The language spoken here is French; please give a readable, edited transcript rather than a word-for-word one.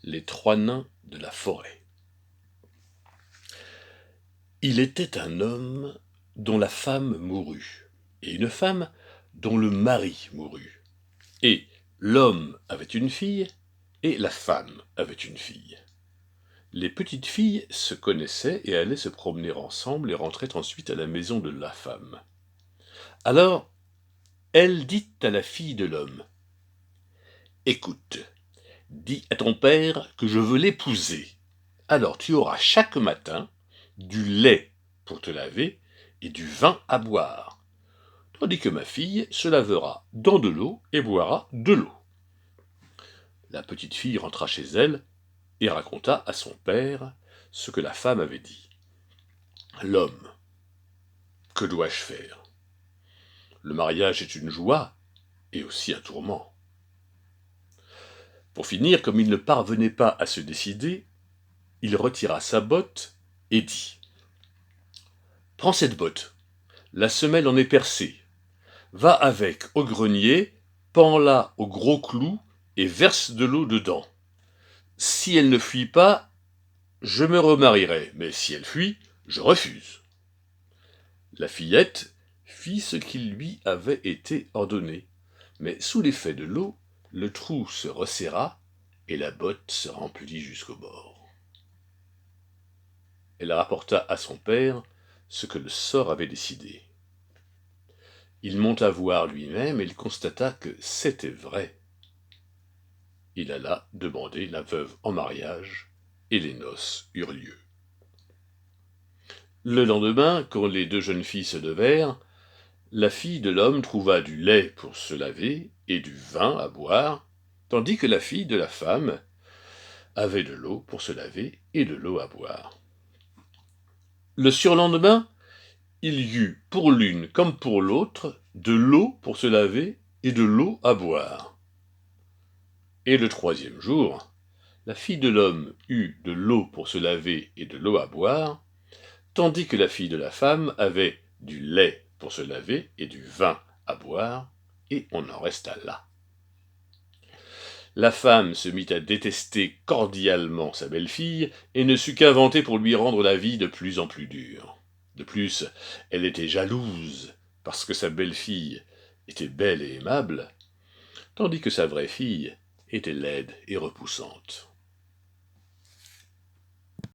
Les trois nains de la forêt. Il était un homme dont la femme mourut, et une femme dont le mari mourut. Et l'homme avait une fille, et la femme avait une fille. Les petites filles se connaissaient et allaient se promener ensemble et rentraient ensuite à la maison de la femme. Alors, elle dit à la fille de l'homme: « Écoute, dis à ton père que je veux l'épouser. Alors tu auras chaque matin du lait pour te laver et du vin à boire, tandis que ma fille se lavera dans de l'eau et boira de l'eau. » La petite fille rentra chez elle et raconta à son père ce que la femme avait dit. L'homme: « Que dois-je faire? Le mariage est une joie et aussi un tourment. » Pour finir, comme il ne parvenait pas à se décider, il retira sa botte et dit: « Prends cette botte, la semelle en est percée. Va avec au grenier, pends-la au gros clou et verse de l'eau dedans. Si elle ne fuit pas, je me remarierai, mais si elle fuit, je refuse. » La fillette fit ce qui lui avait été ordonné, mais sous l'effet de l'eau, le trou se resserra et la botte se remplit jusqu'au bord. Elle rapporta à son père ce que le sort avait décidé. Il monta voir lui-même et il constata que c'était vrai. Il alla demander la veuve en mariage, et les noces eurent lieu. Le lendemain, quand les deux jeunes filles se levèrent, la fille de l'homme trouva du lait pour se laver et du vin à boire, tandis que la fille de la femme avait de l'eau pour se laver et de l'eau à boire. Le surlendemain, il y eut pour l'une comme pour l'autre de l'eau pour se laver et de l'eau à boire. Et le troisième jour, la fille de l'homme eut de l'eau pour se laver et de l'eau à boire, tandis que la fille de la femme avait du lait pour se laver et du vin à boire, et on en resta là. La femme se mit à détester cordialement sa belle-fille, et ne sut qu'inventer pour lui rendre la vie de plus en plus dure. De plus, elle était jalouse, parce que sa belle-fille était belle et aimable, tandis que sa vraie fille était laide et repoussante.